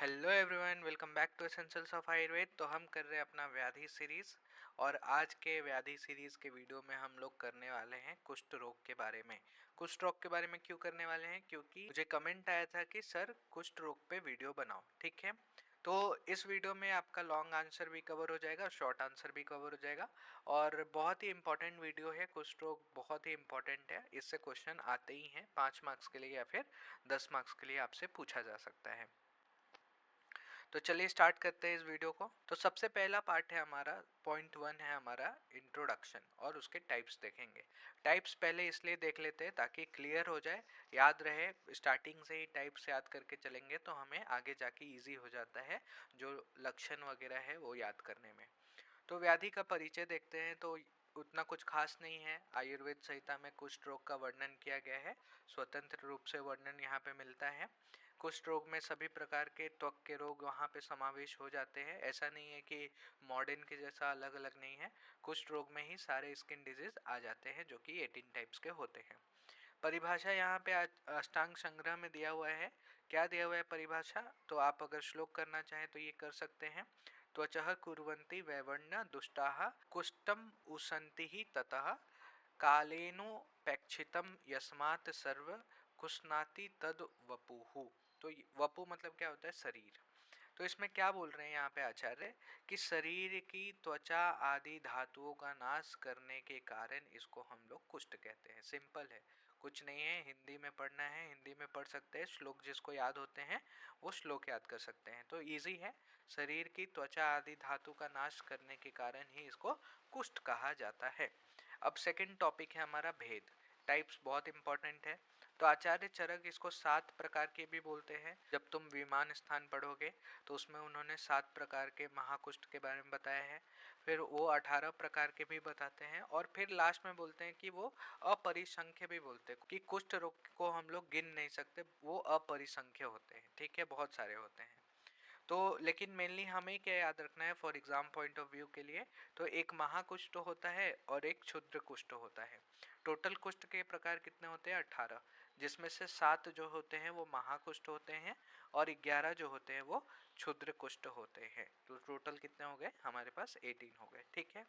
Hello everyone, welcome back to essentials of Ayurveda. तो हम कर रहे हैं अपना व्याधि सीरीज। और आज के व्याधि सीरीज के वीडियो में हम लोग करने वाले हैं कुष्ठ रोग के बारे में। कुष्ठ रोग के बारे में क्यों करने वाले हैं? क्योंकि मुझे कमेंट आया था कि सर कुष्ठ रोग पे वीडियो बनाओ, ठीक है। तो इस वीडियो में आपका लॉन्ग आंसर भी कवर हो जाएगा, शॉर्ट आंसर भी कवर हो जाएगा। और बहुत ही इंपॉर्टेंट वीडियो है। कुष्ठ रोग बहुत ही इंपॉर्टेंट है, इससे क्वेश्चन आते ही हैं 5 मार्क्स के लिए या फिर 10 मार्क्स के लिए आपसे पूछा जा सकता है। तो चलिए स्टार्ट करते हैं इस वीडियो को। तो सबसे पहला पार्ट है हमारा, पॉइंट 1 है हमारा इंट्रोडक्शन, और उसके टाइप्स देखेंगे। टाइप्स पहले इसलिए देख लेते हैं ताकि क्लियर हो जाए, याद रहे। स्टार्टिंग से ही टाइप्स याद करके चलेंगे तो हमें आगे जाके इजी हो जाता है जो लक्षण वगैरह है वो याद करने में। तो व्याधि का परिचय देखते हैं। तो उतना कुछ खास नहीं है। आयुर्वेद संहिता में कुष्ठ रोग का वर्णन किया गया है, स्वतंत्र रूप से वर्णन यहाँ पे मिलता है। कुष्ठ रोग में सभी प्रकार के त्वक के रोग वहाँ पे समावेश हो जाते हैं। ऐसा नहीं है कि मॉडर्न के जैसा अलग अलग नहीं है। कुष्ठ रोग में ही सारे स्किन डिजीज आ जाते हैं जो कि 18 टाइप्स के होते हैं। परिभाषा यहाँ पे अष्टांग संग्रह में दिया हुआ है। क्या दिया हुआ है परिभाषा? तो आप अगर श्लोक करना चाहें तो ये कर सकते हैं। त्वचः कुर्वन्ति वैवण्य दुष्टाः कुष्ठम उसन्ति ही ततः कालेनोपेक्षितम यस्मात् सर्व कुष्णाति तद वपुः। तो वपु मतलब क्या होता है? शरीर। तो इसमें क्या बोल रहे हैं यहाँ पे आचार्य कि शरीर की त्वचा आदि धातुओं का नाश करने के कारण इसको हम लोग कुष्ठ कहते हैं। सिंपल है, कुछ नहीं है। हिंदी में पढ़ना है, हिंदी में पढ़ सकते हैं। श्लोक जिसको याद होते हैं वो श्लोक याद कर सकते हैं। तो इजी है। शरीर की त्वचा आदि धातु का नाश करने के कारण ही इसको कुष्ठ कहा जाता है। अब सेकंड टॉपिक है हमारा भेद। टाइप्स बहुत इंपॉर्टेंट है। तो आचार्य चरक इसको 7 प्रकार के भी बोलते हैं। जब तुम विमान स्थान पढ़ोगे तो उसमें उन्होंने 7 प्रकार के महाकुष्ठ के बारे में बताया है। फिर वो 18 प्रकार के भी बताते हैं, और फिर लास्ट में बोलते हैं कि वो अपरिसंख्य भी बोलते हैं कि कुष्ठ रोग को हम लोग गिन नहीं सकते, वो अपरिसंख्य होते हैं। ठीक है, बहुत सारे होते हैं। तो लेकिन मेनली हमें क्या याद रखना है for exam point of view के लिए? तो एक महाकुष्ठ होता है और एक क्षुद्र कुष्ठ होता है। टोटल कुष्ठ के प्रकार कितने होते हैं? 18, जिसमें से 7 जो होते हैं वो महाकुष्ठ होते हैं और 11 जो होते हैं वो क्षुद्र कुष्ठ होते हैं। तो टोटल कितने हो गए हमारे पास? 18 हो गए। ठीक है।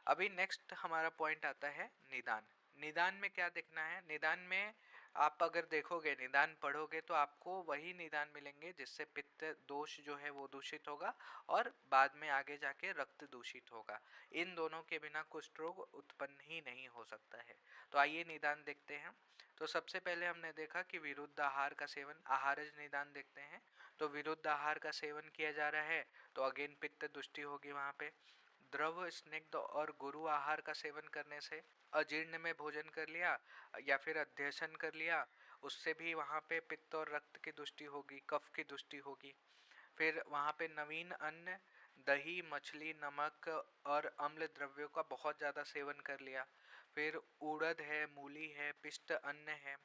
अभी नेक्स्ट हमारा पॉइंट आता है निदान। निदान में क्या देखना है? निदान में आप अगर देखोगे, निदान पढ़ोगे तो आपको वही निदान मिलेंगे जिससे पित्त दोष जो है वो दूषित होगा और बाद में आगे जाके रक्त दूषित होगा। इन दोनों के बिना कुष्ठ रोग उत्पन्न ही नहीं हो सकता है। तो आइए निदान देखते हैं। तो सबसे पहले हमने देखा कि विरुद्ध आहार का सेवन, आहारज निदान देखते हैं। तो विरुद्ध आहार का सेवन किया जा रहा है तो अगेन पित्त दुष्टि होगी वहां पे। द्रव स्निग्ध और गुरु आहार का सेवन करने से, अजीर्ण में भोजन कर लिया या फिर अध्यशन कर लिया, उससे भी वहाँ पे पित्त और रक्त की दुष्टि होगी, कफ की दुष्टि होगी। फिर वहाँ पे नवीन अन्न, दही, मछली, नमक और अम्ल द्रव्यों का बहुत ज़्यादा सेवन कर लिया। फिर उड़द है, मूली है, पिष्ट अन्न है,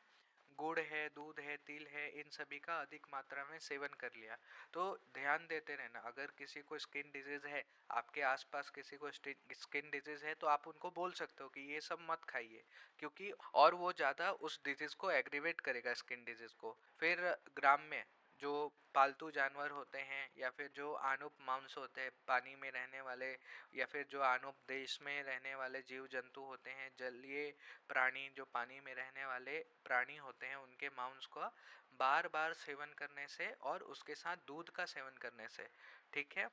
गुड़ है, दूध है, तिल है, इन सभी का अधिक मात्रा में सेवन कर लिया। तो ध्यान देते रहना, अगर किसी को स्किन डिजीज है, आपके आसपास किसी को स्किन डिजीज है, तो आप उनको बोल सकते हो कि ये सब मत खाइए, क्योंकि और वो ज़्यादा उस डिजीज को एग्रीवेट करेगा, स्किन डिजीज को। फिर ग्राम में जो पालतू जानवर होते हैं या फिर जो आनुप मांस होते हैं, पानी में रहने वाले या फिर जो आनुप देश में रहने वाले जीव जंतु होते हैं, जलीय प्राणी जो पानी में रहने वाले प्राणी होते हैं, उनके मांस का बार बार सेवन करने से और उसके साथ दूध का सेवन करने से, ठीक है।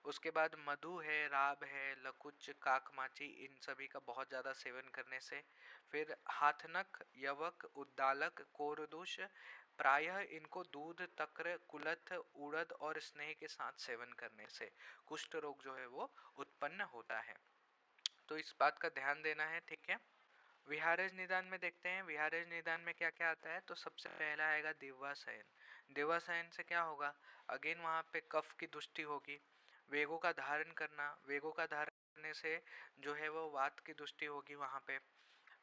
उसके बाद मधु है, राब है, लकुच, काकमाची, इन सभी का बहुत ज़्यादा सेवन करने से। फिर हाथनक, यवक, उद्दालक, कोरदूष, प्रायः इनको दूध, तक्र, कुलथ, उड़द और स्नेह के साथ सेवन करने से कुष्ठ रोग जो है वो उत्पन्न होता है। तो इस बात का ध्यान देना है, ठीक है। विहारज निदान में देखते हैं। विहारज निदान में क्या क्या आता है? तो सबसे पहला आएगा दिव्याशयन। दिव्याशयन से क्या होगा? अगेन वहाँ पे कफ की दुष्टि होगी। वेगों का धारण करना, वेगों का धारण करने से जो है वो वात की दुष्टि होगी वहाँ पे।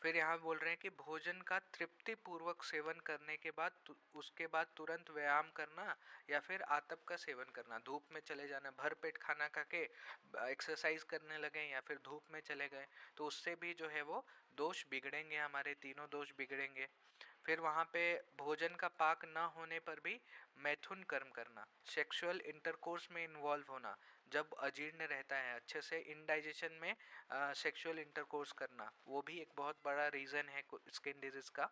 फिर यहाँ बोल रहे हैं कि भोजन का तृप्ति पूर्वक सेवन करने के बाद उसके बाद तुरंत व्यायाम करना या फिर आतप का सेवन करना। धूप में चले जाना, भर पेट खाना खा के एक्सरसाइज करने लगे या फिर धूप में चले गए तो उससे भी जो है वो दोष बिगड़ेंगे, हमारे तीनों दोष बिगड़ेंगे। फिर वहाँ पे भोजन का पाक न होने पर भी मैथुन कर्म करना, सेक्सुअल इंटरकोर्स में इन्वॉल्व होना, जब अजीर्ण रहता है अच्छे से इनडाइजेशन में सेक्सुअल इंटरकोर्स करना, वो भी एक बहुत बड़ा रीज़न है स्किन डिजीज़ का।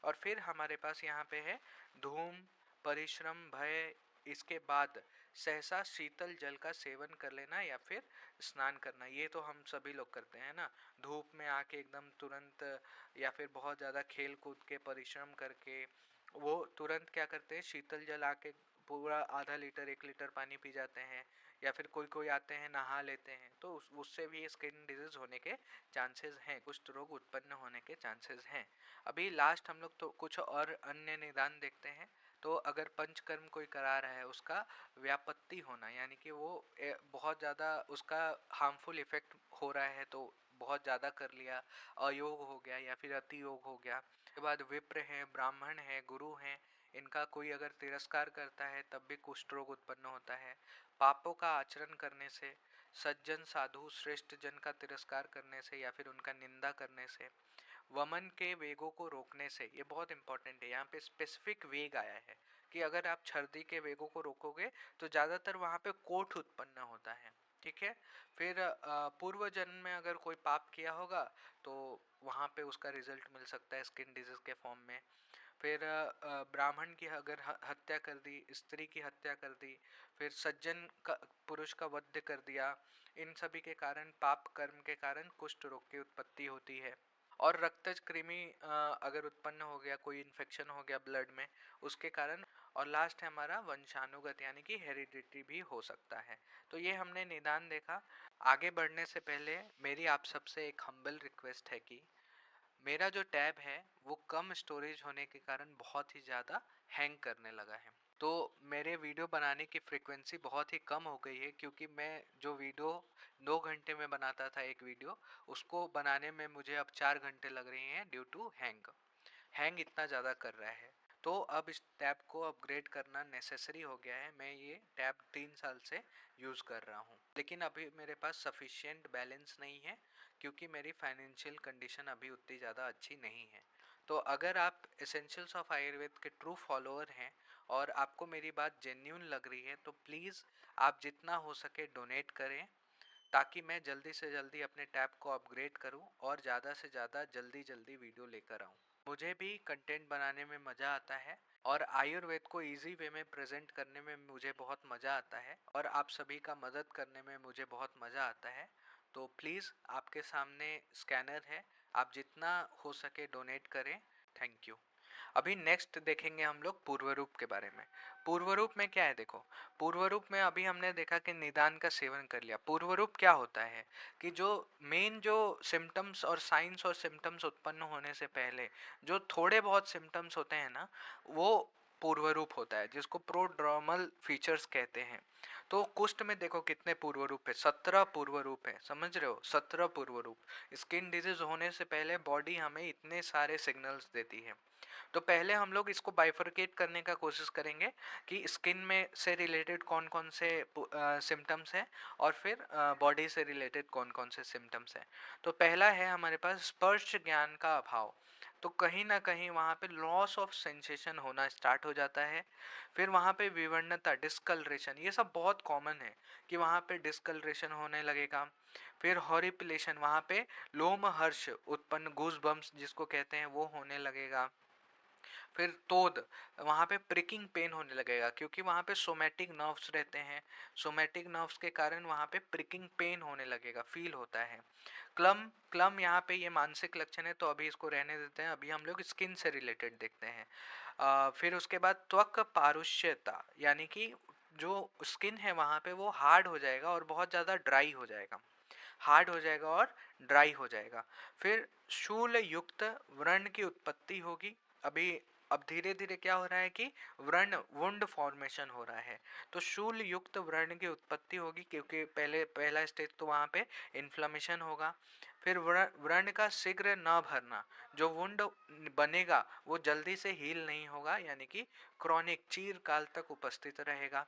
और फिर हमारे पास यहाँ पे है धूम, परिश्रम, भय, इसके बाद सहसा शीतल जल का सेवन कर लेना या फिर स्नान करना। ये तो हम सभी लोग करते हैं ना, धूप में आके एकदम तुरंत, या फिर बहुत ज़्यादा खेल कूद के परिश्रम करके वो तुरंत क्या करते हैं, शीतल जल आके पूरा आधा लीटर 1 लीटर पानी पी जाते हैं, या फिर कोई कोई आते हैं नहा लेते हैं, तो उससे भी स्किन डिजीज होने के चांसेस हैं, कुष्ठ रोग उत्पन्न होने के चांसेस हैं। अभी लास्ट हम लोग तो कुछ और अन्य निदान देखते हैं। तो अगर पंचकर्म कोई करा रहा है, उसका व्यापत्ति होना, यानी कि वो बहुत ज़्यादा उसका हार्मफुल इफेक्ट हो रहा है तो बहुत ज़्यादा कर लिया, अयोग हो गया या फिर अति योग हो गया। उसके बाद विप्र हैं, ब्राह्मण हैं, गुरु हैं, इनका कोई अगर तिरस्कार करता है तब भी कुष्ठ रोग उत्पन्न होता है। पापों का आचरण करने से, सज्जन साधु श्रेष्ठ जन का तिरस्कार करने से या फिर उनका निंदा करने से, वमन के वेगों को रोकने से, ये बहुत इंपॉर्टेंट है, यहाँ पे स्पेसिफिक वेग आया है कि अगर आप छर्दी के वेगों को रोकोगे तो ज़्यादातर वहाँ पे कोठ उत्पन्न होता है, ठीक है। फिर पूर्व जन्म में अगर कोई पाप किया होगा तो वहाँ पे उसका रिजल्ट मिल सकता है स्किन डिजीज के फॉर्म में। फिर ब्राह्मण की अगर हत्या कर दी, स्त्री की हत्या कर दी, फिर सज्जन का पुरुष का वध कर दिया, इन सभी के कारण, पाप कर्म के कारण कुष्ठ रोग की उत्पत्ति होती है। और रक्तज कृमि अगर उत्पन्न हो गया, कोई इन्फेक्शन हो गया ब्लड में, उसके कारण। और लास्ट है हमारा वंशानुगत, यानी कि हेरिडिटी भी हो सकता है। तो ये हमने निदान देखा। आगे बढ़ने से पहले मेरी आप सबसे एक हम्बल रिक्वेस्ट है कि मेरा जो टैब है वो कम स्टोरेज होने के कारण बहुत ही ज़्यादा हैंग करने लगा है। तो मेरे वीडियो बनाने की फ्रिक्वेंसी बहुत ही कम हो गई है, क्योंकि मैं जो वीडियो 2 घंटे में बनाता था एक वीडियो, उसको बनाने में मुझे अब 4 घंटे लग रहे हैं ड्यू टू हैंग इतना ज़्यादा कर रहा है। तो अब इस टैब को अपग्रेड करना नेसेसरी हो गया है। मैं ये टैब 3 साल से यूज़ कर रहा हूँ, लेकिन अभी मेरे पास सफिशिएंट बैलेंस नहीं है, क्योंकि मेरी फाइनेंशियल कंडीशन अभी उतनी ज़्यादा अच्छी नहीं है। तो अगर आप एसेंशियल्स ऑफ आयुर्वेद के ट्रू फॉलोअर हैं और आपको मेरी बात जेन्यून लग रही है, तो प्लीज़ आप जितना हो सके डोनेट करें, ताकि मैं जल्दी से जल्दी अपने टैब को अपग्रेड करूं और ज़्यादा से ज़्यादा जल्दी जल्दी वीडियो लेकर आऊं। मुझे भी कंटेंट बनाने में मज़ा आता है और आयुर्वेद को इजी वे में प्रेजेंट करने में मुझे बहुत मज़ा आता है, और आप सभी का मदद करने में मुझे बहुत मज़ा आता है। तो प्लीज़, आपके सामने स्कैनर है, आप जितना हो सके डोनेट करें। Thank you. अभी नेक्स्ट देखेंगे हम लोग पूर्व रूप के बारे में। पूर्व रूप में क्या है, देखो, पूर्व रूप में अभी हमने देखा कि निदान का सेवन कर लिया। पूर्व रूप क्या होता है कि जो मेन जो सिम्टम्स और साइंस और सिम्टम्स उत्पन्न होने से पहले जो थोड़े बहुत सिम्टम्स होते हैं ना, वो पूर्व रूप होता है, जिसको प्रोड्रोमल फीचर्स कहते हैं। तो कुष्ठ में देखो कितने पूर्व रूप है, 17 पूर्व रूप है, समझ रहे हो, 17 पूर्व रूप। स्किन डिजीज होने से पहले बॉडी हमें इतने सारे सिग्नल्स देती है। तो पहले हम लोग इसको बाइफरकेट करने का कोशिश करेंगे कि स्किन में से रिलेटेड कौन कौन से सिम्टम्स हैं और फिर बॉडी से रिलेटेड कौन कौन से सिम्टम्स हैं। तो पहला है हमारे पास स्पर्श ज्ञान का अभाव। तो कहीं ना कहीं वहाँ पे लॉस ऑफ सेंसेशन होना स्टार्ट हो जाता है। फिर वहाँ पे विवर्णता, डिस्कलरेशन, ये सब बहुत कॉमन है कि वहाँ पे डिस्कलरेशन होने लगेगा। फिर हॉरिपिलेशन, वहाँ पे लोमहर्ष उत्पन्न, गूज बम्स जिसको कहते हैं, वो होने लगेगा। फिर तोद, वहाँ पे प्रिकिंग पेन होने लगेगा, क्योंकि वहाँ पे सोमैटिक नर्व्स रहते हैं। सोमैटिक नर्व्स के कारण वहाँ पे प्रिकिंग पेन होने लगेगा, फील होता है। क्लम, क्लम यहाँ पे ये मानसिक लक्षण है, तो अभी इसको रहने देते हैं, अभी हम लोग स्किन से रिलेटेड देखते हैं। फिर उसके बाद त्वक पारुष्यता, यानी कि जो स्किन है वहाँ पे वो हार्ड हो जाएगा और बहुत ज़्यादा ड्राई हो जाएगा, हार्ड हो जाएगा और ड्राई हो जाएगा। फिर शूल युक्त व्रण की उत्पत्ति होगी। अभी अब धीरे धीरे क्या हो रहा है कि व्रण, वुंड फॉर्मेशन हो रहा है, तो शूल युक्त व्रण की उत्पत्ति होगी, क्योंकि पहला स्टेज तो वहाँ पे इन्फ्लामेशन होगा। फिर व्रण का शीघ्र न भरना, जो वुंड बनेगा वो जल्दी से हील नहीं होगा, यानी कि क्रॉनिक, चीरकाल तक उपस्थित रहेगा।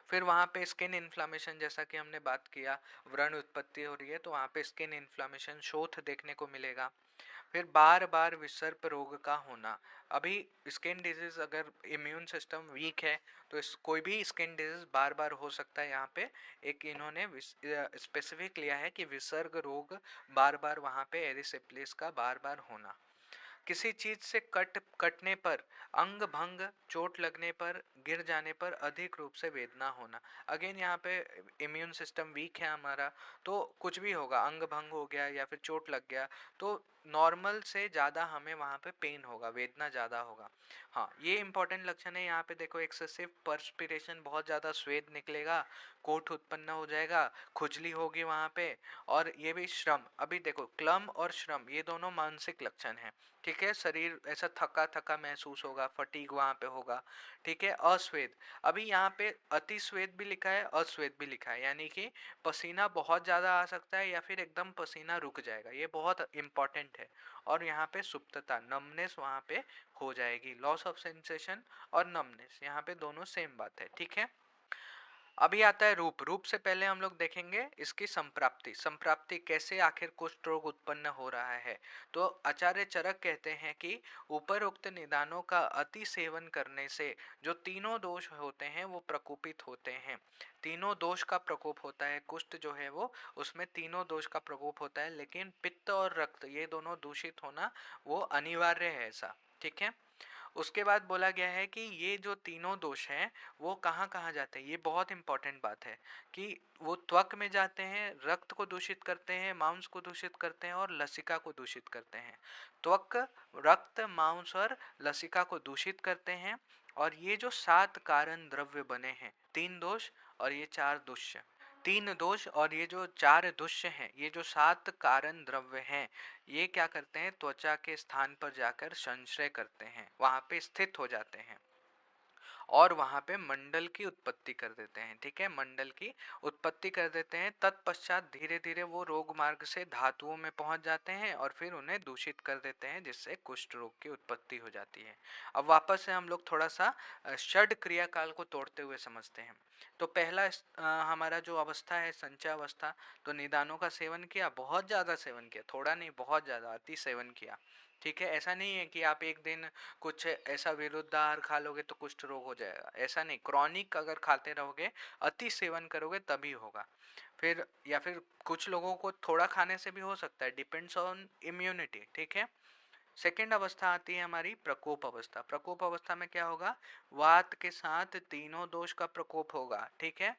फिर वहाँ पे स्किन इन्फ्लामेशन, जैसा कि हमने बात किया, व्रण उत्पत्ति हो रही है तो वहाँ पे स्किन इन्फ्लामेशन, शोथ देखने को मिलेगा। फिर बार बार विसर्प रोग का होना। अभी स्किन डिजीज अगर इम्यून सिस्टम वीक है तो कोई भी स्किन डिजीज बार बार हो सकता है। यहाँ पे एक इन्होंने स्पेसिफिक लिया है कि विसर्ग रोग बार बार वहाँ पे एरिसिप्लिस का बार बार होना। किसी चीज से कटने पर, अंग भंग, चोट लगने पर, गिर जाने पर अधिक रूप से वेदना होना। अगेन यहाँ पे इम्यून सिस्टम वीक है हमारा, तो कुछ भी होगा, अंग भंग हो गया या फिर चोट लग गया तो नॉर्मल से ज़्यादा हमें वहाँ पे पेन होगा, वेदना ज़्यादा होगा। हाँ, ये इंपॉर्टेंट लक्षण है। यहाँ पे देखो, एक्सेसिव पर्सपिरेशन, बहुत ज़्यादा स्वेद निकलेगा, कोट उत्पन्न हो जाएगा, खुजली होगी वहाँ पे। और ये भी श्रम, अभी देखो क्लम और श्रम ये दोनों मानसिक लक्षण हैं। ठीक है, शरीर ऐसा थका थका महसूस होगा, फटीग वहाँ पे होगा। ठीक है, अस्वेद, अभी यहाँ पे अति स्वेद भी लिखा है, अस्वेद भी लिखा है, यानी कि पसीना बहुत ज़्यादा आ सकता है या फिर एकदम पसीना रुक जाएगा, ये बहुत इंपॉर्टेंट है। और यहाँ पे सुप्तता, नमनेस वहाँ पे हो जाएगी। लॉस ऑफ सेंसेशन और नमनेस यहाँ पे दोनों सेम बात है। ठीक है, अभी आता है रूप। रूप से पहले हम लोग देखेंगे इसकी संप्राप्ति। संप्राप्ति कैसे आखिर कुष्ठ रोग उत्पन्न हो रहा है। तो आचार्य चरक कहते हैं कि उपरोक्त निदानों का अति सेवन करने से जो तीनों दोष होते हैं वो प्रकोपित होते हैं। तीनों दोष का प्रकोप होता है, कुष्ठ जो है वो, उसमें तीनों दोष का प्रकोप होता है, लेकिन पित्त और रक्त ये दोनों दूषित होना वो अनिवार्य है ऐसा। ठीक है, उसके बाद बोला गया है कि ये जो तीनों दोष हैं वो कहाँ कहाँ जाते हैं। ये बहुत इंपॉर्टेंट बात है कि वो त्वक में जाते हैं, रक्त को दूषित करते हैं, मांस को दूषित करते हैं और लसिका को दूषित करते हैं। त्वक, रक्त, मांस और लसिका को दूषित करते हैं। और ये जो 7 कारण द्रव्य बने हैं, 3 दोष और ये 4 दुष्य, 3 दोष और ये जो 4 दुष्य हैं, ये जो 7 कारण द्रव्य हैं, ये क्या करते हैं, त्वचा के स्थान पर जाकर संश्रय करते हैं, वहां पे स्थित हो जाते हैं और वहां पे मंडल की उत्पत्ति कर देते हैं। ठीक है, मंडल की उत्पत्ति कर देते हैं। तत्पश्चात धीरे धीरे वो रोग मार्ग से धातुओं में पहुंच जाते हैं और फिर उन्हें दूषित कर देते हैं, जिससे कुष्ठ रोग की उत्पत्ति हो जाती है। अब वापस से हम लोग थोड़ा सा षड क्रियाकाल को तोड़ते हुए समझते हैं। तो पहला हमारा जो अवस्था है, संचय अवस्था, तो निदानों का सेवन किया, बहुत ज्यादा सेवन किया, थोड़ा नहीं बहुत ज्यादा, अति सेवन किया। ठीक है, ऐसा नहीं है कि आप एक दिन कुछ ऐसा विरुद्ध आहार खा लोगे तो कुष्ठ रोग हो जाएगा, ऐसा नहीं। क्रॉनिक अगर खाते रहोगे, अति सेवन करोगे तभी होगा। फिर या फिर कुछ लोगों को थोड़ा खाने से भी हो सकता है, डिपेंड्स ऑन इम्यूनिटी। ठीक है, सेकेंड अवस्था आती है हमारी प्रकोप अवस्था। प्रकोप अवस्था में क्या होगा, वात के साथ तीनों दोष का प्रकोप होगा। ठीक है,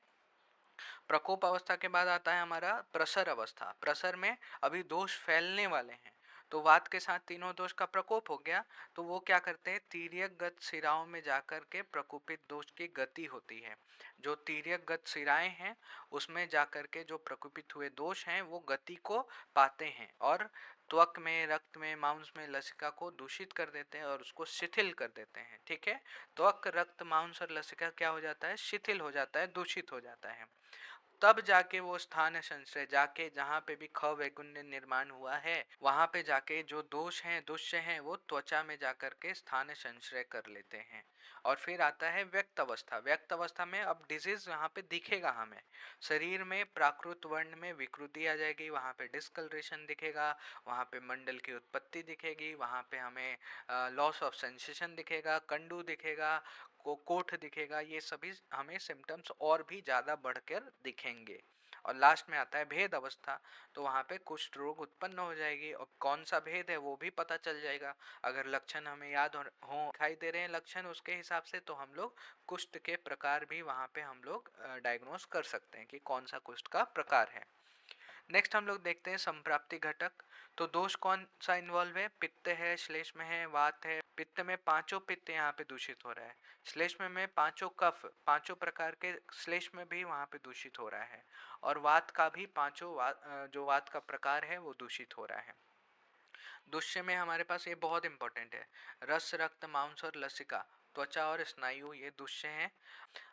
प्रकोप अवस्था के बाद आता है हमारा प्रसर अवस्था। प्रसर में अभी दोष फैलने वाले हैं, तो वात के साथ तीनों दोष का प्रकोप हो गया, तो वो क्या करते हैं, तीर्यक गत सिराओं में जाकर के प्रकोपित दोष की गति होती है। जो तीर्यक गत सिराएं हैं उसमें जाकर के जो प्रकोपित हुए दोष हैं वो गति को पाते हैं और त्वक में, रक्त में, मांस में लसिका को दूषित कर देते हैं और उसको शिथिल कर देते हैं। ठीक है, त्वक, रक्त, मांस और लसिका क्या हो जाता है, शिथिल हो जाता है, दूषित हो जाता है। तब जाके वो स्थान संश्रय, जाके जहाँ पे भी ख वैगुण्य निर्माण हुआ है वहां पे जाके जो दोष हैं, दुष्य हैं, वो त्वचा में जाकर के स्थान संश्रय कर लेते हैं। और फिर आता है व्यक्त अवस्था। व्यक्त अवस्था में अब डिजीज यहाँ पे दिखेगा हमें, शरीर में प्राकृत वर्ण में विकृति आ जाएगी, वहाँ पे डिस्कलरेशन दिखेगा, वहाँ पे मंडल की उत्पत्ति दिखेगी, वहाँ पे हमें लॉस ऑफ सेंसेशन दिखेगा, कंडू दिखेगा, को कोठ दिखेगा, ये सभी हमें सिम्टम्स और भी ज़्यादा बढ़कर दिखेंगे। और लास्ट में आता है भेद अवस्था। तो वहाँ पे कुष्ठ रोग उत्पन्न हो जाएगी और कौन सा भेद है वो भी पता चल जाएगा। अगर लक्षण हमें याद हो दिखाई दे रहे हैं लक्षण उसके हिसाब से, तो हम लोग कुष्ठ के प्रकार भी वहाँ पे हम लोग डायग्नोस कर सकते हैं कि कौन सा कुष्ठ का प्रकार है। नेक्स्ट हम लोग देखते हैं संप्राप्ति घटक। तो दोष कौन सा इन्वॉल्व है, पित्त है, श्लेष्म है, वात है। पित्त में पांचों पित्त यहाँ पे दूषित हो रहा है, श्लेष्म में पांचों कफ, पांचों प्रकार के श्लेष्म भी वहाँ पे दूषित हो रहा है, और वात का भी पांचों जो वात का प्रकार है वो दूषित हो रहा है। दुष्य में हमारे पास ये बहुत इंपॉर्टेंट है, रस, रक्त, मांस और लसिका, त्वचा और स्नायु, ये दुष्य हैं।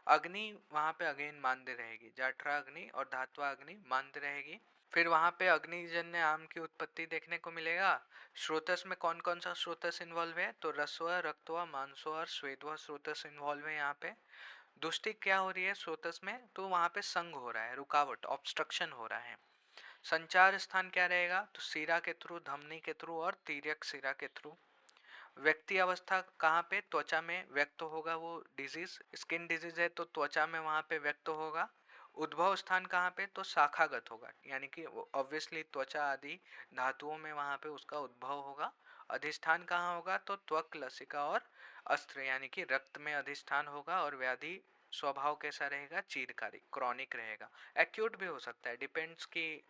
अग्नि वहां पे अगेन मान्य रहेगी, जाठरा अग्नि और धात्वा अग्नि मान्य रहेगी। फिर वहां पे अग्निजन्य आम की उत्पत्ति देखने को मिलेगा। स्रोतस में कौन कौन सा स्रोतस इन्वॉल्व है, तो रस्व, रक्तवा, मांसो और स्वेदवा स्रोतस इन्वॉल्व है यहाँ पे। दुष्टि क्या हो रही है स्रोतस में, तो वहां पे संग हो रहा है, रुकावट, ऑब्स्ट्रक्शन हो रहा है। संचार स्थान क्या रहेगा, तो सीरा के थ्रू, धमनी के थ्रू और तीर्यक सीरा के थ्रू। व्यक्ति अवस्था कहाँ पे, त्वचा में व्यक्त होगा वो डिजीज, स्किन डिजीज है तो त्वचा में वहां पे व्यक्त होगा। उद्भव स्थान कहाँ पे, तो शाखागत होगा, यानी कि ऑब्वियसली त्वचा आदि धातुओं में वहां पे उसका उद्भव होगा। अधिष्ठान कहाँ होगा, तो त्वक, लसिका और अस्त्र, यानी कि रक्त में अधिष्ठान होगा। और व्याधि स्वभाव कैसा रहेगा, चीरकारी, क्रॉनिक रहेगा। एक्यूट भी हो सकता है, डिपेंड्स कि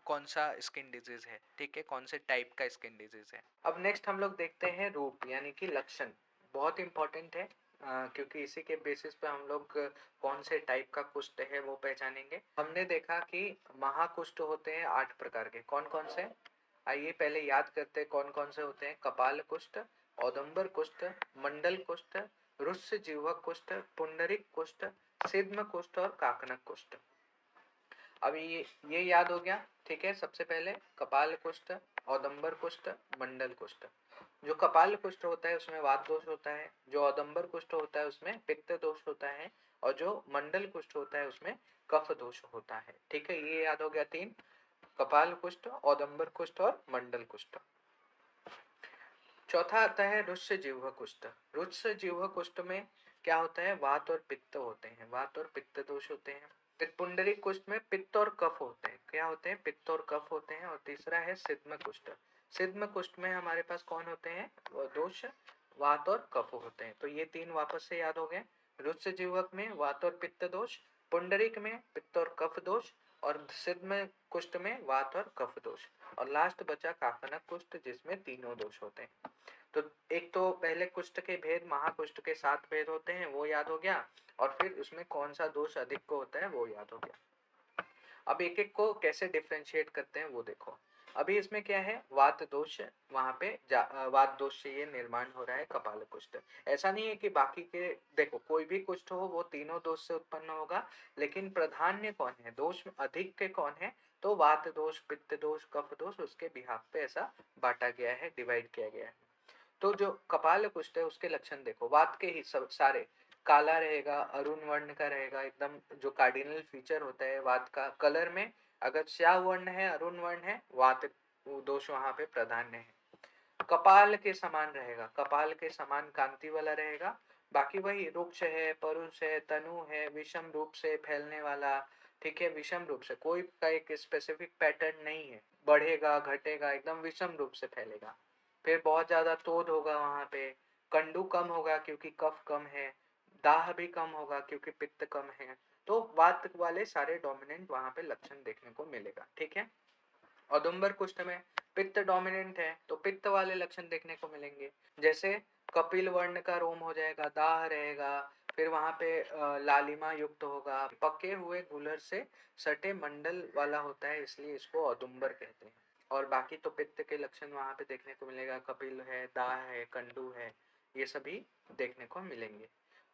कौन सा स्किन डिजीज है, ठीक है, कौन से टाइप का स्किन डिजीज है। अब नेक्स्ट हम लोग देखते हैं रूप यानी कि लक्षण, बहुत इंपॉर्टेंट है क्योंकि इसी के बेसिस पे हम लोग कौन से टाइप का कुष्ठ है वो पहचानेंगे। हमने देखा कि महाकुष्ठ होते हैं 8 प्रकार के, कौन कौन से, आइए पहले याद करते हैं कौन कौन से होते हैं। कपाल कुष्ठ, औदंबर कुष्ठ, मंडल कुष्ठ, रुस्य जिह्वक कुष्ठ, पुंडरिक कुष्ठ, सिद्म कुष्ठ और काकनक कुष्ठ। अभी ये याद हो गया, ठीक है। सबसे पहले कपाल कुष्ठ, औदंबर कुष्ठ, मंडल कुष्ठ। जो कपाल कुष्ठ होता है उसमें वात दोष होता है, जो औदंबर कुष्ठ होता है उसमें पित्त दोष होता है, और जो मंडल कुष्ठ होता है उसमें कफ दोष होता है, ठीक है। ये याद हो गया 3, कपाल कुष्ठ, औदंबर कुष्ठ और मंडल कुष्ठ। चौथा आता है रुस्य जिह्वा कुष्ठ। रुस्य जिह्वा कुष्ठ में क्या होता है, वात और पित्त होते हैं, वात और पित्त दोष होते हैं। पुंडरीक कुष्ठ में पित्त और कफ होते हैं, क्या होते हैं, पित्त और कफ होते हैं। और तीसरा है सिद्म कुष्ठ। सिद्म कुष्ठ में हमारे पास कौन होते हैं, वो दोष वात और कफ होते हैं। तो ये 3 वापस से याद हो गए। रुस्य जिह्वक में वात और पित्त दोष, पुंडरीक में पित्त और कफ दोष, और सिद्म कुष्ठ में वात और कफ दोष। और लास्ट बचा काकनक कुष्ठ जिसमें तीनों दोष होते हैं। तो एक तो पहले कुष्ठ के भेद, महाकुष्ठ के 7 भेद होते हैं वो याद हो गया, और फिर उसमें कौन सा दोष अधिक को होता है वो याद हो गया। अब एक एक को कैसे डिफ्रेंशिएट करते हैं वो देखो। अभी इसमें क्या है, वात दोष, वहां पे वात दोष से ये निर्माण हो रहा है कपाल कुष्ठ। ऐसा नहीं है कि बाकी के, देखो कोई भी कुष्ठ हो वो तीनों दोष से उत्पन्न होगा, लेकिन प्राधान्य कौन है, दोष अधिक के कौन है, तो वात दोष, पित्त दोष, कफ दोष, उसके बिहाफ पे ऐसा बांटा गया है, डिवाइड किया गया है। तो जो कपाल कुष्ठ है उसके लक्षण देखो, वात के ही सब सारे, काला रहेगा, अरुण वर्ण का रहेगा एकदम, जो कार्डिनल फीचर होता है वात का, कलर में अगर श्याव वर्ण है, अरुण वर्ण है, वात दोष वहां पे प्राधान्य है। कपाल के समान रहेगा, कपाल के समान कांति वाला रहेगा। बाकी वही रुक्ष है, परुष है, तनु है, विषम रूप से फैलने वाला, ठीक है, विषम रूप से, कोई का एक स्पेसिफिक पैटर्न नहीं है, बढ़ेगा घटेगा, एकदम विषम रूप से फैलेगा। फिर बहुत ज्यादा तोद होगा वहां पे, कंडू कम होगा क्योंकि कफ कम है, दाह भी कम होगा क्योंकि पित्त कम है। तो वात वाले सारे डोमिनेंट वहां पे लक्षण देखने को मिलेगा, ठीक है। औदुंबर कुष्ठ में पित्त डोमिनेंट है तो पित्त वाले लक्षण देखने को मिलेंगे, जैसे कपिल वर्ण का रोम हो जाएगा, दाह रहेगा, फिर वहां पे लालिमा युक्त होगा, पके हुए गुलर से सटे मंडल वाला होता है, इसलिए इसको औदुंबर कहते हैं। और बाकी तो पित्त के लक्षण वहां पे देखने को मिलेगा, कपिल है, दाह है, कंडू है, ये सभी देखने को मिलेंगे।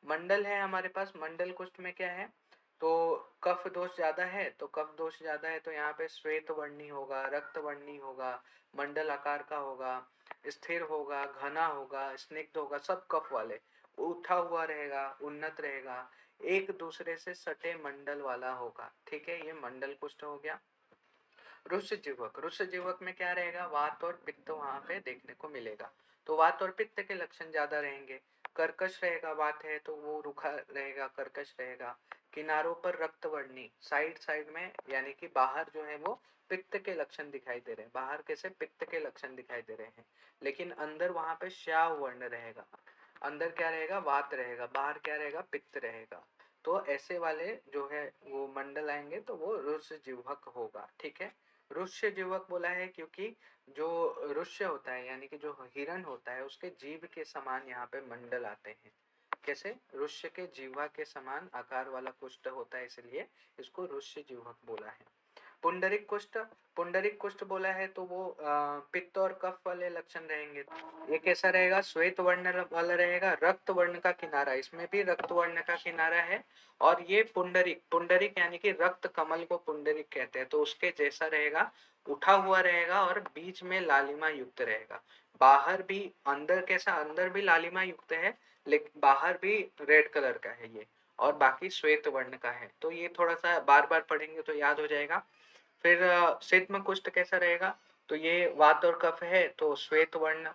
मंडल है हमारे पास, मंडल कुष्ठ में क्या है, तो कफ दोष ज्यादा है, तो कफ दोष ज्यादा है तो यहाँ पे श्वेत वर्णी होगा, रक्त वर्णी होगा, मंडल आकार का होगा, स्थिर होगा, घना होगा, स्निग्ध होगा, सब कफ वाले, उठा हुआ रहेगा, उन्नत रहेगा, एक दूसरे से सटे मंडल वाला होगा, ठीक है। ये मंडल कुष्ठ हो गया। रुष्य जीवक, रुष्य जीवक में क्या रहेगा, वात और पित्त वहां पे देखने को मिलेगा, तो वात और पित्त के लक्षण ज्यादा रहेंगे। कर्कश रहेगा, वात है तो वो रूखा रहेगा, कर्कश रहेगा। किनारों पर रक्त वर्णी, साइड साइड में यानी कि बाहर जो है वो पित्त के लक्षण दिखाई दे रहे हैं, बाहर कैसे, पित्त के लक्षण दिखाई दे रहे हैं, लेकिन अंदर वहां पे श्याव वर्ण रहेगा, अंदर क्या रहेगा, वात रहेगा, बाहर क्या रहेगा, पित्त रहेगा। तो ऐसे वाले जो है वो मंडल आएंगे तो वो रुष्य जिह्वक होगा, ठीक है। रुष्य जिह्वक बोला है क्योंकि जो रुष्य होता है यानी कि जो हिरण होता है उसके जीभ के समान यहाँ पे मंडल आते हैं, कैसे, रुष्य के जीवा के समान आकार वाला कुष्ठ होता है, इसलिए इसको रुष्य जिह्वक बोला है। पुंडरिक कुष्ठ, पुंडरिक कुष्ठ बोला है तो वो पित्त और कफ वाले लक्षण रहेंगे। ये कैसा रहेगा, श्वेत वर्ण वाला रहेगा, रक्त वर्ण का किनारा, इसमें भी रक्त वर्ण का किनारा है। और ये पुंडरिक, पुंडरिक यानी कि रक्त कमल को पुंडरिक कहते हैं, तो उसके जैसा रहेगा, उठा हुआ रहेगा और बीच में लालिमा युक्त रहेगा। बाहर भी, अंदर कैसा, अंदर भी लालिमा युक्त है लेकिन बाहर भी रेड कलर का है ये, और बाकी श्वेत वर्ण का है। तो ये थोड़ा सा बार बार पढ़ेंगे तो याद हो जाएगा। फिर सिद्ध कुष्ठ कैसा रहेगा, तो ये वात और कफ है तो श्वेत वर्ण,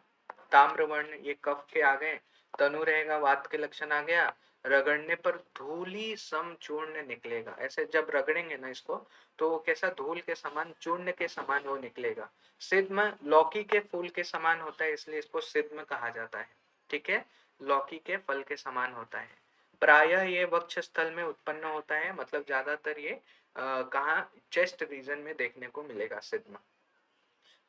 ताम्र वर्ण, ये कफ के आ गए। तनु रहेगा, वात के लक्षण आ गया। रगड़ने पर धूली सम चूर्ण निकलेगा, ऐसे जब रगड़ेंगे ना इसको तो वो कैसा धूल के समान, चूर्ण के समान वो निकलेगा। सिद्ध लौकी के फूल के समान होता है, इसलिए इसको सिद्ध कहा जाता है। ठीक है, लौकी के फल के समान होता है। प्रायः ये वक्ष स्थल में उत्पन्न होता है, मतलब ज्यादातर ये कहाँ, चेस्ट रीजन में देखने को मिलेगा सिद्ध।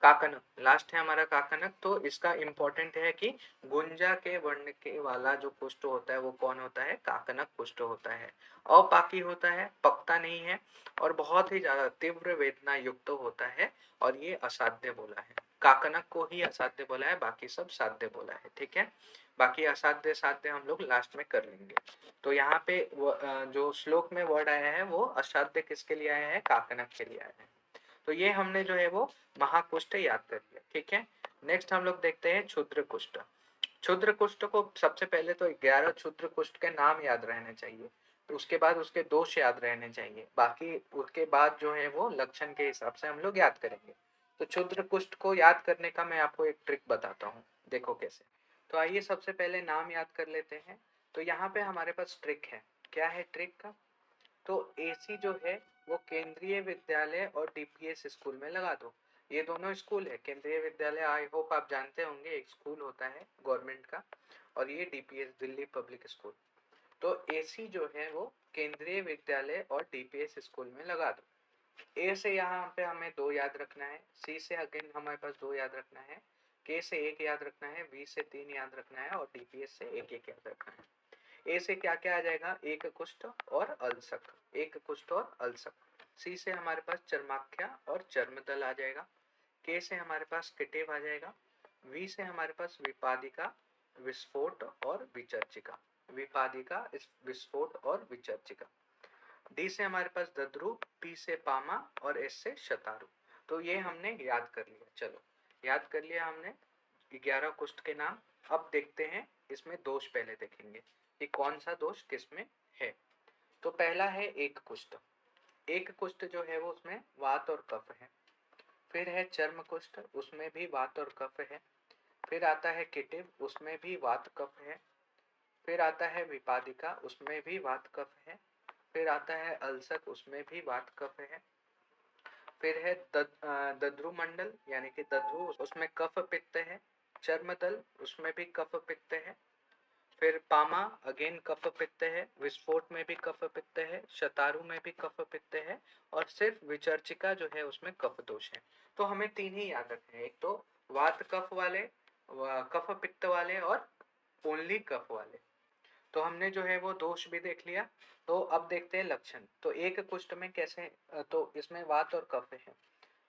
काकनक लास्ट है हमारा काकनक, तो इसका इंपॉर्टेंट है कि गुंजा के वर्ण के वाला जो कुष्ठ होता है वो कौन होता है, काकनक कुष्ठ होता है। अपाकी होता है, पकता नहीं है और बहुत ही ज्यादा तीव्र वेदना युक्त होता है और ये असाध्य बोला है। काकनक को ही असाध्य बोला है, बाकी सब साध्य बोला है। ठीक है, बाकी असाध्य साध्य हम लोग लास्ट में कर लेंगे। तो यहाँ पे जो श्लोक में वर्ड आया है वो असाध्य किसके लिए आया है, काकनक के लिए आया है। तो ये हमने जो है वो महाकुष्ठ याद कर लिया। ठीक है, नेक्स्ट हम लोग देखते हैं क्षुद्र कुष्ठ। क्षुद्र कुष्ठ को सबसे पहले तो 11 क्षुद्र कुष्ठ के नाम याद रहने चाहिए, तो उसके बाद उसके दोष याद रहने चाहिए, बाकी उसके बाद जो है वो लक्षण के हिसाब से हम लोग याद करेंगे। तो क्षुद्र कुष्ठ को याद करने का मैं आपको एक ट्रिक बताता हूँ, देखो कैसे। तो आइए सबसे पहले नाम याद कर लेते हैं। तो यहाँ पे हमारे पास ट्रिक है, क्या है ट्रिक का, तो एसी जो है वो केंद्रीय विद्यालय और डीपीएस स्कूल में लगा दो। ये दोनों स्कूल है, केंद्रीय विद्यालय आई होप आप जानते होंगे एक स्कूल होता है गवर्नमेंट का, और ये डीपीएस दिल्ली पब्लिक स्कूल। तो एसी जो है वो केंद्रीय विद्यालय और डीपीएस स्कूल में लगा दो। ए से यहाँ पे हमें 2 याद रखना है, सी से अगेन हमारे पास 2 याद रखना है, के से 1 याद रखना है, वी से 3 याद रखना है और डीपीएस से 1 याद रखना है। ए से क्या क्या आ जाएगा, एक कुष्ठ और अल्सक, एक कुष्ठ और अल्सक। सी से हमारे पास चर्माख्या और चर्मदल आ जाएगा। के से हमारे पास किटेव आ जाएगा। वी से हमारे पास विपादिका, विस्फोट और विचर्चिका, विपादिका, विस्फोट और विचर्चिका। डी से हमारे पास दद्रु, पी से पामा और एस से शतारु। तो ये हमने याद कर लिया, चलो याद कर लिया हमने 11 कुष्ठ के नाम। अब देखते हैं इसमें दोष, पहले देखेंगे कि कौन सा दोष किसमें है। तो पहला है एक कुष्ठ। एक कुष्ठ जो है वो उसमें वात और कफ है। फिर है चर्म कुष्ठ, उसमें भी वात और कफ है। फिर आता है किटिव, उसमें भी वात कफ है। फिर आता है विपादिका, उसमें भी वात कफ है। फिर आता है अल्सक, उसमें भी वात कफ है। फिर है दद्रुमंडल यानी कि दद्रु, उसमें कफ पित्त है। चर्मदल, उसमें भी कफ पित्त है। फिर पामा, अगेन कफ पित्त है। विस्फोट में भी कफ पित्त है, शतारु में भी कफ पित्त है और सिर्फ विचर्चिका जो है उसमें कफ दोष है। तो हमें 3 ही याद रखने हैं, एक तो वात कफ वाले, कफ पित्त वाले और ओनली कफ वाले। तो हमने जो है वो दोष भी देख लिया। तो अब देखते हैं लक्षण। तो एक कुष्ठ में कैसे, तो इसमें वात और कफ है,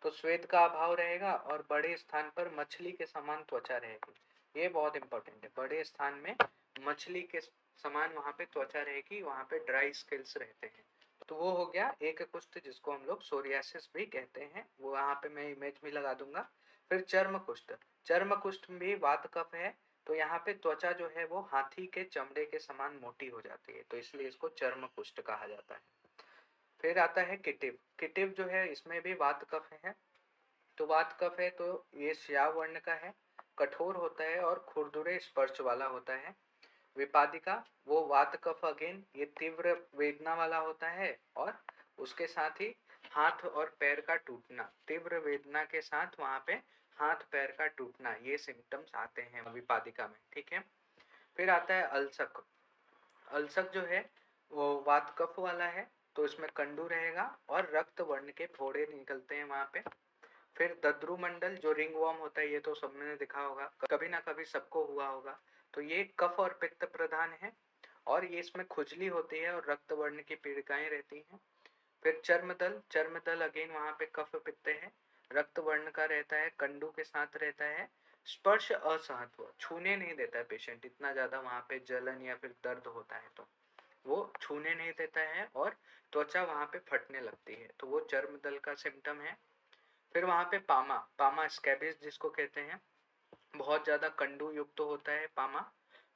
तो श्वेत का अभाव रहेगा और बड़े स्थान पर मछली के समान त्वचा रहेगी। ये बहुत इंपॉर्टेंट है, बड़े स्थान में मछली के समान वहां पे त्वचा रहेगी, वहां पे ड्राई स्किल्स रहते हैं। तो वो हो गया एक कुष्ठ, जिसको हम लोग सोरियासिस भी कहते हैं, वो वहां पे मैं इमेज भी लगा दूंगा। फिर चर्म कुष्ठ, चर्म कुष्ठ भी वात कफ है, तो यहाँ पे त्वचा जो है वो हाथी के चमड़े के समान मोटी हो जाती है, तो इसलिए इसको चर्म कुष्ठ कहा जाता है। फिर आता है किटिव, किटिव जो है इसमें भी वात कफ है। तो वात कफ है तो ये श्याव वर्ण का है, कठोर होता है और खुरदुरे स्पर्श वाला होता है। विपादिका, वो वात कफ अगेन, ये तीव्र वेदना वाला होता है और उसके साथ ही हाथ और पैर का टूटना, तीव्र वेदना के साथ वहां पे हाथ पैर का टूटना, ये सिम्टम्स आते हैं विपादिका में। ठीक है, फिर आता है अल्सक। अल्सक जो है वो वात कफ वाला है, तो इसमें कंडू रहेगा और रक्त वर्ण के फोड़े निकलते हैं वहां पे। फिर दद्रुमंडल जो रिंग वॉर्म होता है, ये तो सबने देखा होगा, कभी ना कभी सबको हुआ होगा। तो ये कफ और पित्त प्रधान है और ये इसमें खुजली होती है और रक्त वर्ण की पीड़िकाएं रहती हैं। फिर चर्मदल, चर्मदल अगेन वहां पे कफ पित्त है, रक्त वर्ण का रहता है, कंडू के साथ रहता है। स्पर्श असहत्व, छूने नहीं देता है पेशेंट, इतना ज्यादा वहां पे जलन या फिर दर्द होता है तो वो छूने नहीं देता है और त्वचा वहां पे फटने लगती है, तो वो चर्मदल का सिम्टम है। फिर वहां पे पामा, पामा स्कैबिस जिसको कहते हैं, बहुत ज्यादा कंडू युक्त तो होता है पामा,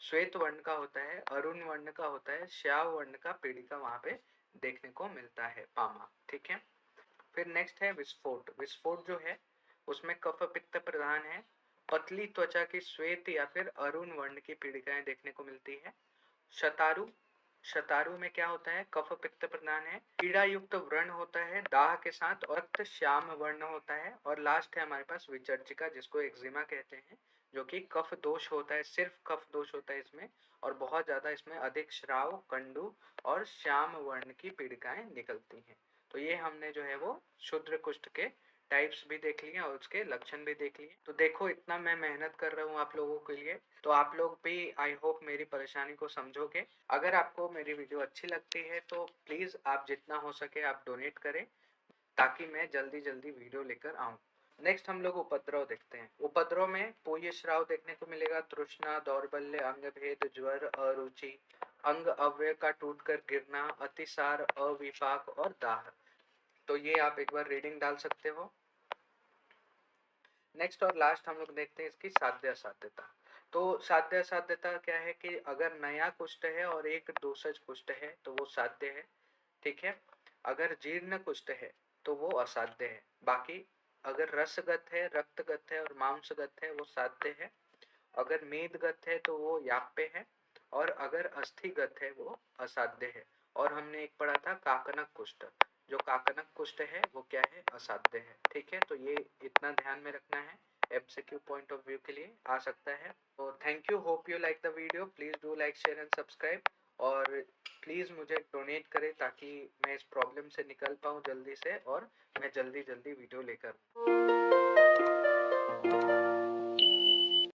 श्वेत वर्ण का होता है, अरुण वर्ण का होता है, श्याव वर्ण का पीड़िका वहां पे देखने को मिलता है पामा। ठीक है, फिर नेक्स्ट है विस्फोट। विस्फोट जो है उसमें कफ पित्त प्रधान है, पतली त्वचा की श्वेत या फिर अरुण वर्ण की पीड़िकाएं देखने को मिलती है। शतारु, शतारु में क्या होता है, कफ पित्त प्रधान है, पीड़ा युक्त व्रण होता है दाह के साथ और रक्त श्याम वर्ण होता है। और लास्ट है हमारे पास विचर्चिका, जिसको एक्जिमा कहते हैं, जो कि कफ दोष होता है, सिर्फ कफ दोष होता है इसमें, और बहुत ज्यादा इसमें अधिक श्राव, कंडू और श्याम वर्ण की पीड़िकाएं निकलती हैं। तो ये हमने जो है वो शूद्र कुष्ठ के टाइप्स भी देख लिए और उसके लक्षण भी देख लिए। तो देखो इतना मैं मेहनत कर रहा हूँ आप लोगों के लिए, तो आप लोग भी आई होप मेरी परेशानी को समझोगे। अगर आपको मेरी वीडियो अच्छी लगती है तो प्लीज आप जितना हो सके आप डोनेट करें, ताकि मैं जल्दी जल्दी वीडियो लेकर आऊं। नेक्स्ट हम लोग उपद्रव देखते हैं। उपद्रव में पोय श्राव देखने को मिलेगा, तृष्णा, दौर्बल्य, अंग भेद, ज्वर, अरुचि, अंग अवयव का टूटकर गिरना, अतिसार, अविपाक और दाह। तो ये आप एक बार रीडिंग डाल सकते हो। नेक्स्ट और लास्ट हम लोग देखते हैं इसकी साध्य असाध्यता। तो साध्य असाध्यता क्या है कि अगर नया कुष्ठ है और एक दोषज कुष्ठ है तो वो साध्य है, ठीक है। अगर जीर्ण कुष्ठ है तो वो असाध्य है। बाकी अगर रसगत है, रक्तगत है और मांसगत है वो साध्य है। अगर मेदगत है तो वो याप्य है, और अगर अस्थिगत है वो असाध्य है। और हमने एक पढ़ा था काकनक कुष्ठ, जो काकनक कुष्ठ है वो क्या है, असाध्य है, ठीक है। तो ये इतना ध्यान में रखना है, एमसीक्यू पॉइंट ऑफ व्यू के लिए आ सकता है। तो thank you, hope you like the video, please do like share and subscribe, और प्लीज मुझे डोनेट करें ताकि मैं इस प्रॉब्लम से निकल पाऊँ जल्दी से, और मैं जल्दी जल्दी वीडियो लेकर